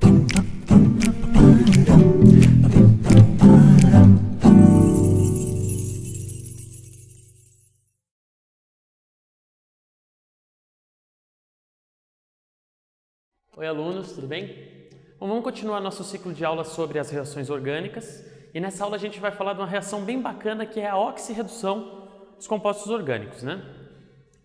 Oi alunos, tudo bem? Bom, vamos continuar nosso ciclo de aulas sobre as reações orgânicas e nessa aula a gente vai falar de uma reação bem bacana que é a oxirredução dos compostos orgânicos, né?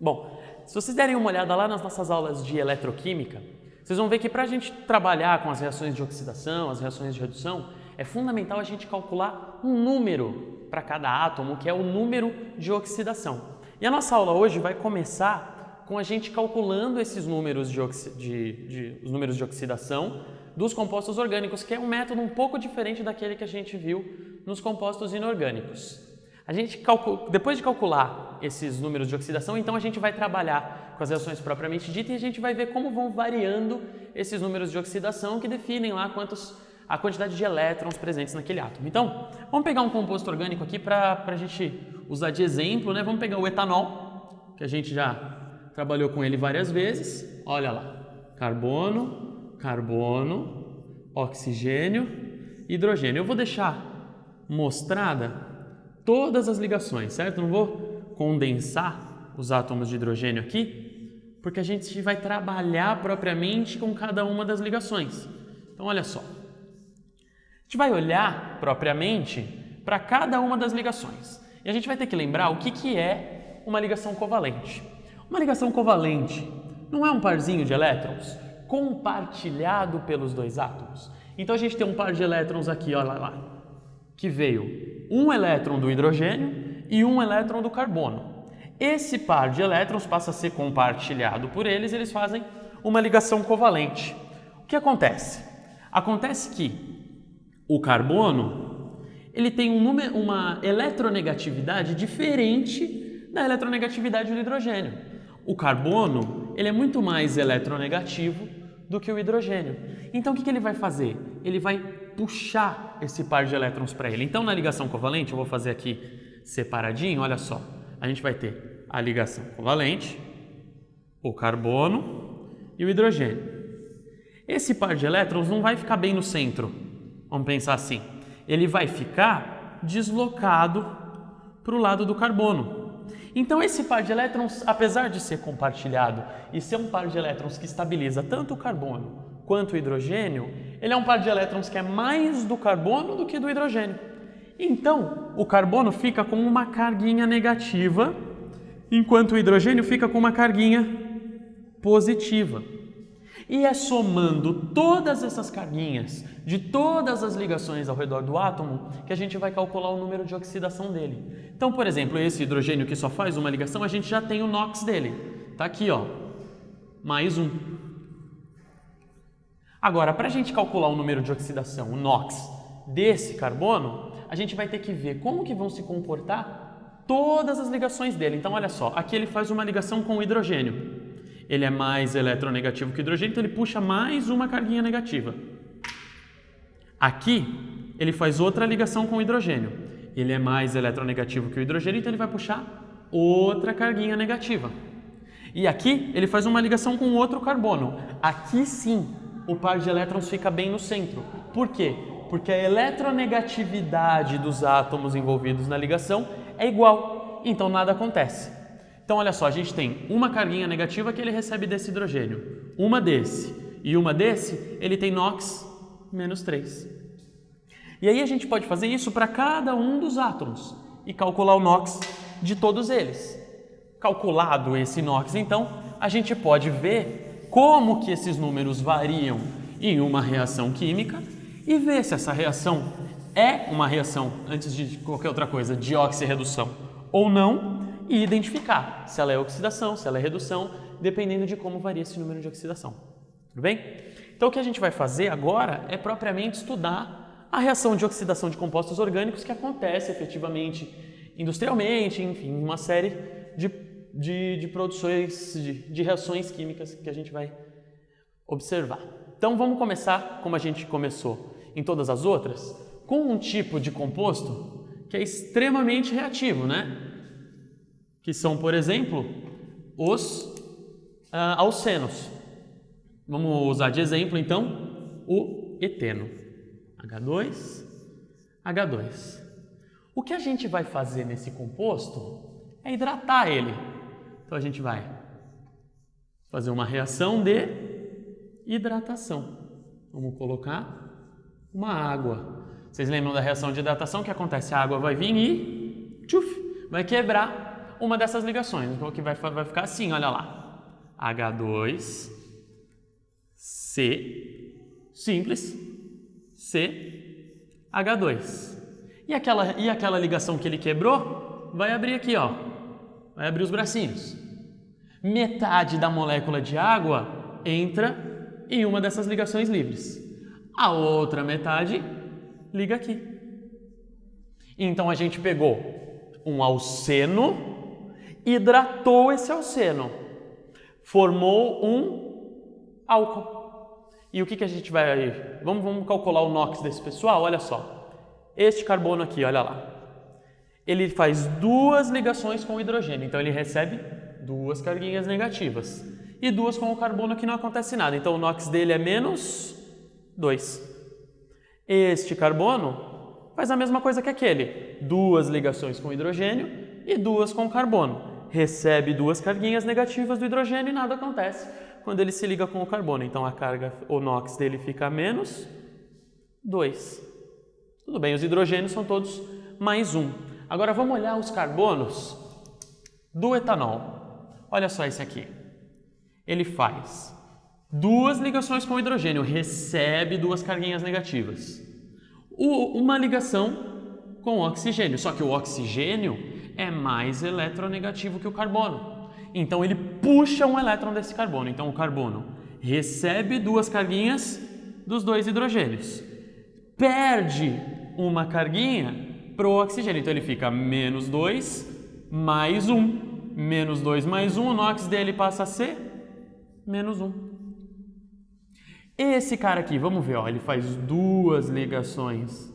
Bom, se vocês derem uma olhada lá nas nossas aulas de eletroquímica, vocês vão ver que para a gente trabalhar com as reações de oxidação, as reações de redução, é fundamental a gente calcular um número para cada átomo, que é o número de oxidação. E a nossa aula hoje vai começar com a gente calculando esses números os números de oxidação dos compostos orgânicos, que é um método um pouco diferente daquele que a gente viu nos compostos inorgânicos. Depois de calcular esses números de oxidação, então a gente vai trabalhar com as reações propriamente ditas e a gente vai ver como vão variando esses números de oxidação que definem lá a quantidade de elétrons presentes naquele átomo. Então, vamos pegar um composto orgânico aqui para a gente usar de exemplo, né? Vamos pegar o etanol, que a gente já trabalhou com ele várias vezes. Olha lá, carbono, carbono, oxigênio, hidrogênio. Eu vou deixar mostrada todas as ligações, certo? Não vou condensar os átomos de hidrogênio aqui, porque a gente vai trabalhar propriamente com cada uma das ligações. Então, olha só. A gente vai olhar propriamente para cada uma das ligações. E a gente vai ter que lembrar o que é uma ligação covalente. Uma ligação covalente não é um parzinho de elétrons compartilhado pelos dois átomos? Então a gente tem um par de elétrons aqui, olha lá, que veio um elétron do hidrogênio e um elétron do carbono. Esse par de elétrons passa a ser compartilhado por eles fazem uma ligação covalente. O que acontece? Acontece que o carbono ele tem uma eletronegatividade diferente da eletronegatividade do hidrogênio. O carbono ele é muito mais eletronegativo do que o hidrogênio. Então, o que ele vai fazer? Ele vai puxar esse par de elétrons para ele. Então, na ligação covalente, eu vou fazer aqui separadinho, olha só. A gente vai ter a ligação covalente, o carbono e o hidrogênio. Esse par de elétrons não vai ficar bem no centro, vamos pensar assim. Ele vai ficar deslocado para o lado do carbono. Então, esse par de elétrons, apesar de ser compartilhado e ser um par de elétrons que estabiliza tanto o carbono quanto o hidrogênio, ele é um par de elétrons que é mais do carbono do que do hidrogênio. Então, o carbono fica com uma carguinha negativa, enquanto o hidrogênio fica com uma carguinha positiva. E é somando todas essas carguinhas de todas as ligações ao redor do átomo que a gente vai calcular o número de oxidação dele. Então, por exemplo, esse hidrogênio que só faz uma ligação, a gente já tem o NOx dele. Tá aqui, ó, mais um. Agora, para a gente calcular o número de oxidação, o NOx, desse carbono, a gente vai ter que ver como que vão se comportar todas as ligações dele. Então, olha só, aqui ele faz uma ligação com o hidrogênio. Ele é mais eletronegativo que o hidrogênio, então ele puxa mais uma carguinha negativa. Aqui, ele faz outra ligação com o hidrogênio. Ele é mais eletronegativo que o hidrogênio, então ele vai puxar outra carguinha negativa. E aqui, ele faz uma ligação com outro carbono. Aqui sim, o par de elétrons fica bem no centro. Por quê? Porque a eletronegatividade dos átomos envolvidos na ligação é igual, então nada acontece. Então, olha só, a gente tem uma carguinha negativa que ele recebe desse hidrogênio, uma desse e uma desse, ele tem NOx menos 3. E aí a gente pode fazer isso para cada um dos átomos e calcular o NOx de todos eles. Calculado esse NOx, então, a gente pode ver como que esses números variam em uma reação química e ver se essa reação é uma reação, antes de qualquer outra coisa, de oxirredução ou não, e identificar se ela é oxidação, se ela é redução, dependendo de como varia esse número de oxidação. Tudo bem? Então, o que a gente vai fazer agora é propriamente estudar a reação de oxidação de compostos orgânicos que acontece efetivamente industrialmente, enfim, uma série de produções, de reações químicas que a gente vai observar. Então, vamos começar, como a gente começou em todas as outras, com um tipo de composto que é extremamente reativo, né? Que são, por exemplo, os alcenos. Vamos usar de exemplo, então, o eteno. H2, H2. O que a gente vai fazer nesse composto é hidratar ele. Então a gente vai fazer uma reação de hidratação. Vamos colocar uma água. Vocês lembram da reação de hidratação? O que acontece? A água vai vir e vai quebrar uma dessas ligações. Então que vai ficar assim, olha lá. H2, C, simples, C, H2. E aquela ligação que ele quebrou vai abrir aqui, ó. Vai abrir os bracinhos. Metade da molécula de água entra em uma dessas ligações livres. A outra metade liga aqui. Então a gente pegou um alceno, hidratou esse alceno, formou um álcool. E o que a gente vai... Vamos calcular o NOx desse pessoal? Olha só. Este carbono aqui, olha lá. Ele faz duas ligações com o hidrogênio, então ele recebe duas carguinhas negativas. E duas com o carbono que não acontece nada, então o NOx dele é menos 2. Este carbono faz a mesma coisa que aquele. Duas ligações com o hidrogênio e duas com o carbono. Recebe duas carguinhas negativas do hidrogênio e nada acontece quando ele se liga com o carbono. Então o NOx dele fica menos 2. Tudo bem, os hidrogênios são todos mais 1. Agora vamos olhar os carbonos do etanol. Olha só esse aqui. Ele faz duas ligações com o hidrogênio, recebe duas carguinhas negativas. Uma ligação com o oxigênio, só que o oxigênio é mais eletronegativo que o carbono. Então ele puxa um elétron desse carbono. Então o carbono recebe duas carguinhas dos dois hidrogênios. Perde uma carguinha para o oxigênio. Então ele fica menos 2 mais 1. Menos 2 mais 1, o NOx dele passa a ser menos 1. Esse cara aqui, vamos ver, ó, ele faz duas ligações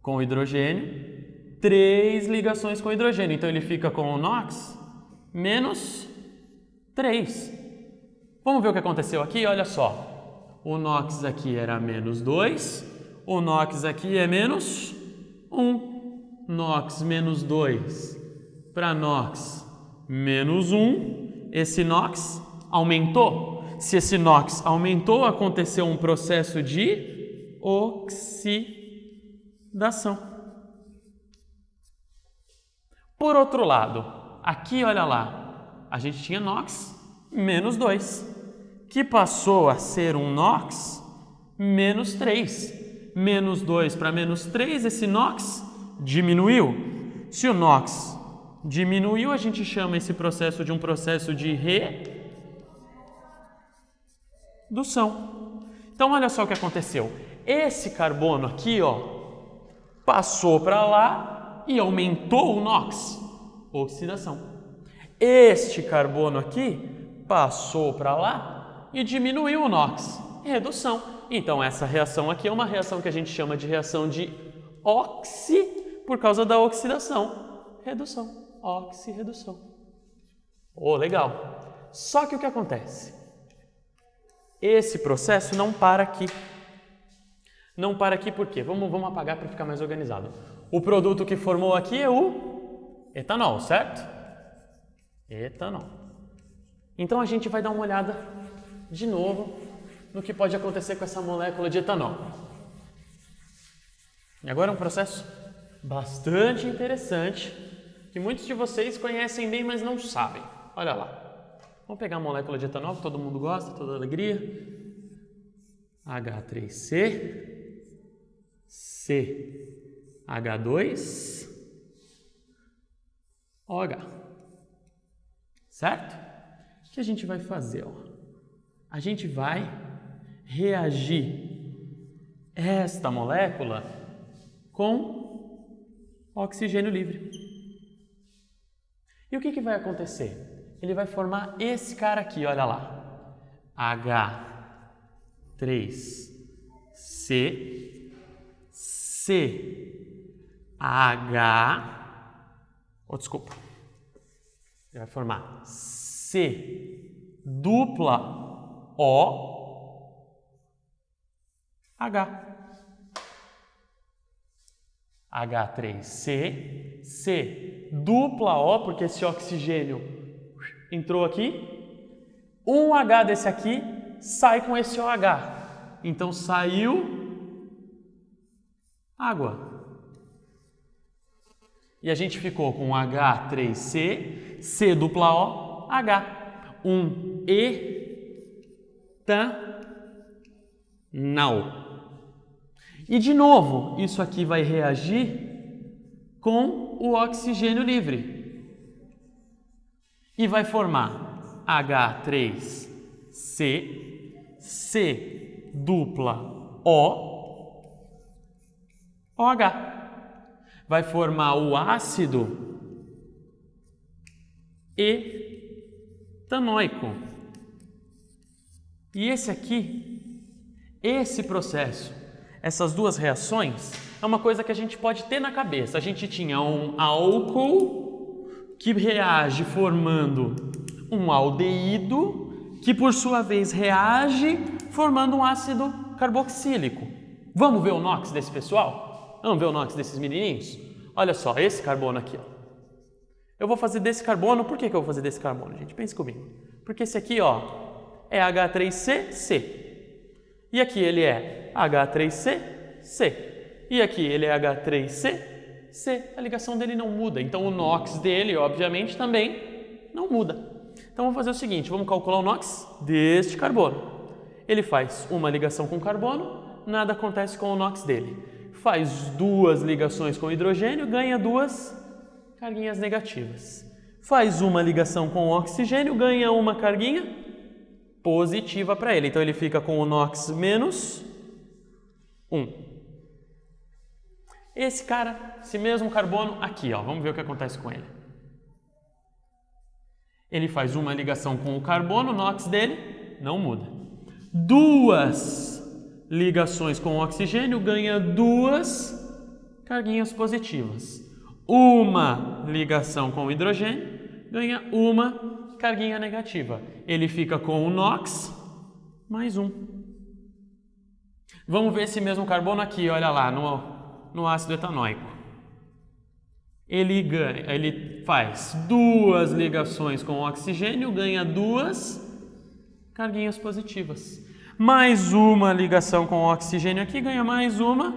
com o hidrogênio, 3 ligações com o hidrogênio. Então ele fica com o NOx menos 3. Vamos ver o que aconteceu aqui? Olha só. O NOx aqui era menos 2, o NOx aqui é menos 1. NOx menos 2 para NOx menos 1. Esse NOx aumentou. Se esse NOx aumentou, aconteceu um processo de oxidação. Por outro lado, aqui olha lá, a gente tinha NOx menos 2, que passou a ser um NOx menos 3. Menos 2 para menos 3, esse NOx diminuiu. Se o NOx diminuiu, a gente chama esse processo de um processo de redução. Então, olha só o que aconteceu. Esse carbono aqui, ó, passou para lá e aumentou o NOx, oxidação. Este carbono aqui passou para lá e diminuiu o NOx, redução. Então, essa reação aqui é uma reação que a gente chama de reação de oxi por causa da oxidação. Redução. Oxirredução. Oh, legal. Só que o que acontece? Esse processo não para aqui. Não para aqui por quê? Vamos apagar para ficar mais organizado. O produto que formou aqui é o etanol, certo? Etanol. Então a gente vai dar uma olhada de novo no que pode acontecer com essa molécula de etanol. E agora é um processo bastante interessante que muitos de vocês conhecem bem, mas não sabem. Olha lá. Vamos pegar a molécula de etanol que todo mundo gosta, toda alegria. H3C, CH2, OH. Certo? O que a gente vai fazer? Ó? A gente vai reagir esta molécula com oxigênio livre. E o que vai acontecer? Ele vai formar esse cara aqui, olha lá. H3C, desculpa. Ele vai formar C dupla O H. H3C, C dupla O, porque esse oxigênio entrou aqui. Um H desse aqui sai com esse OH. Então saiu água. E a gente ficou com H3C, C dupla O, H. Um etanal. E de novo, isso aqui vai reagir com o oxigênio livre. E vai formar H3C, C dupla O, OH. Vai formar o ácido etanóico. E esse aqui, esse processo, essas duas reações, é uma coisa que a gente pode ter na cabeça. A gente tinha um álcool que reage formando um aldeído, que por sua vez reage formando um ácido carboxílico. Vamos ver o NOx desse pessoal? Vamos ver o NOx desses menininhos? Olha só, esse carbono aqui, ó. Eu vou fazer desse carbono, por que eu vou fazer desse carbono, gente? Pense comigo. Porque esse aqui, ó, é H3C, C. E aqui ele é H3C, C. E aqui ele é H3C, C. A ligação dele não muda. Então o NOx dele, obviamente, também não muda. Então vamos fazer o seguinte, vamos calcular o NOx deste carbono. Ele faz uma ligação com carbono, nada acontece com o NOx dele. Faz duas ligações com hidrogênio, ganha duas carguinhas negativas. Faz uma ligação com o oxigênio, ganha uma carguinha positiva para ele. Então ele fica com o NOx menos 1. Esse cara, esse mesmo carbono aqui, ó, vamos ver o que acontece com ele. Ele faz uma ligação com o carbono, o NOx dele não muda. Duas ligações com o oxigênio, ganha duas carguinhas positivas. Uma ligação com o hidrogênio, ganha uma carguinha negativa. Ele fica com o NOx mais 1. Vamos ver esse mesmo carbono aqui, olha lá, no ácido etanóico. Ele faz duas ligações com o oxigênio, ganha duas carguinhas positivas. Mais uma ligação com o oxigênio aqui, ganha mais uma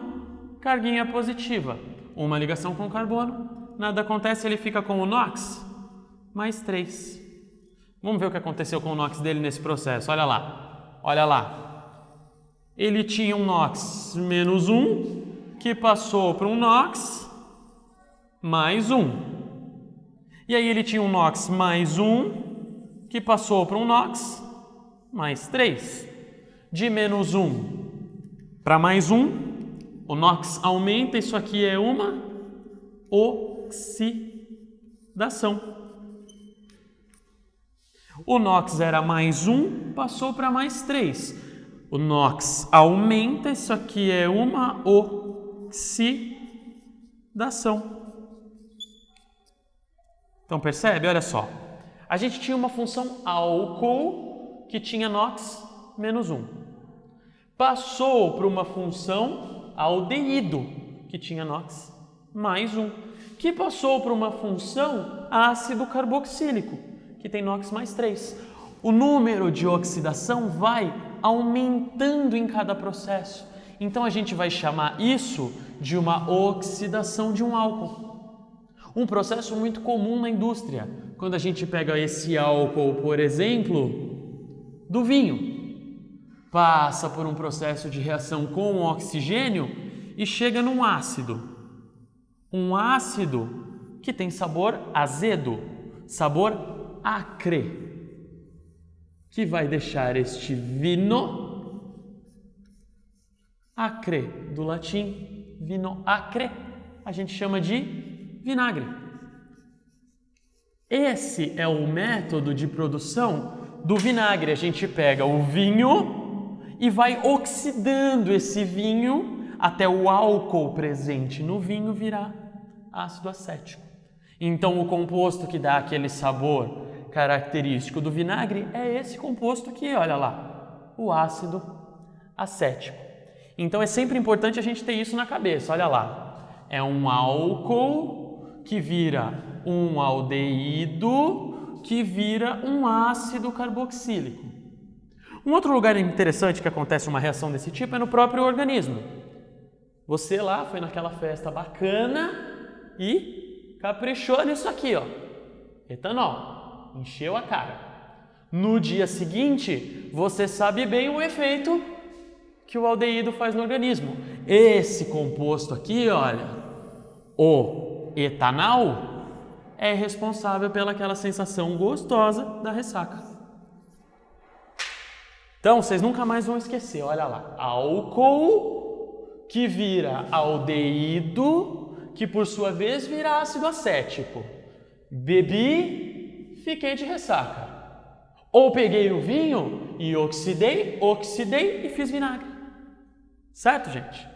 carguinha positiva. Uma ligação com o carbono, nada acontece, ele fica com o NOx mais 3. Vamos ver o que aconteceu com o NOx dele nesse processo, olha lá, olha lá. Ele tinha um NOx menos 1, que passou para um NOx mais 1. E aí ele tinha um NOx mais 1, que passou para um NOx mais 3. De menos 1 para mais 1, o NOx aumenta, isso aqui é uma oxidação. O NOx era mais 1, passou para mais 3. O NOx aumenta, isso aqui é uma oxidação. Então percebe? Olha só. A gente tinha uma função álcool que tinha NOx menos 1. Passou para uma função aldeído que tinha NOx mais 1. Que passou para uma função ácido carboxílico que tem NOx mais 3. O número de oxidação vai aumentando em cada processo. Então a gente vai chamar isso de uma oxidação de um álcool. Um processo muito comum na indústria. Quando a gente pega esse álcool, por exemplo, do vinho, passa por um processo de reação com o oxigênio e chega num ácido. Um ácido que tem sabor azedo, sabor acre, que vai deixar este vino acre, do latim vino acre, a gente chama de vinagre. Esse é o método de produção do vinagre. A gente pega o vinho e vai oxidando esse vinho até o álcool presente no vinho virar ácido acético. Então o composto que dá aquele sabor característico do vinagre é esse composto aqui, olha lá, o ácido acético. Então é sempre importante a gente ter isso na cabeça. Olha lá, é um álcool que vira um aldeído que vira um ácido carboxílico. Um outro lugar interessante que acontece uma reação desse tipo é no próprio organismo. Você lá foi naquela festa bacana e caprichou nisso aqui, ó, etanol, encheu a cara. No dia seguinte, você sabe bem o efeito que o aldeído faz no organismo. Esse composto aqui, olha, o etanol, é responsável pelaquela sensação gostosa da ressaca. Então, vocês nunca mais vão esquecer, olha lá, álcool que vira aldeído, que por sua vez vira ácido acético. Bebi, fiquei de ressaca. Ou peguei o vinho e oxidei e fiz vinagre. Certo, gente?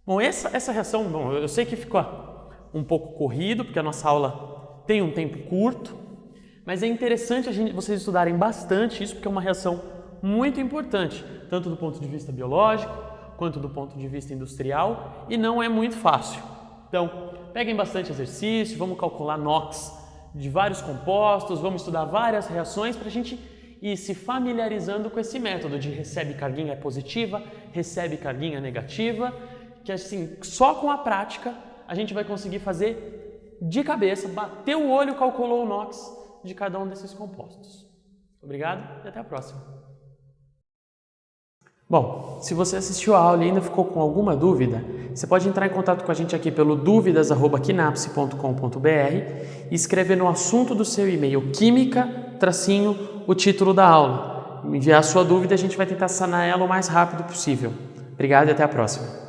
Bom, essa reação, bom, eu sei que ficou um pouco corrido, porque a nossa aula tem um tempo curto, mas é interessante vocês estudarem bastante isso, porque é uma reação muito importante, tanto do ponto de vista biológico, quanto do ponto de vista industrial, e não é muito fácil. Então, peguem bastante exercício, vamos calcular NOx de vários compostos, vamos estudar várias reações para a gente ir se familiarizando com esse método de recebe carguinha positiva, recebe carguinha negativa, que assim, só com a prática a gente vai conseguir fazer de cabeça, bater o olho, calculou o NOx de cada um desses compostos. Obrigado e até a próxima. Bom, se você assistiu a aula e ainda ficou com alguma dúvida, você pode entrar em contato com a gente aqui pelo duvidas@quinapse.com.br e escrever no assunto do seu e-mail química, o título da aula. Enviar a sua dúvida e a gente vai tentar sanar ela o mais rápido possível. Obrigado e até a próxima.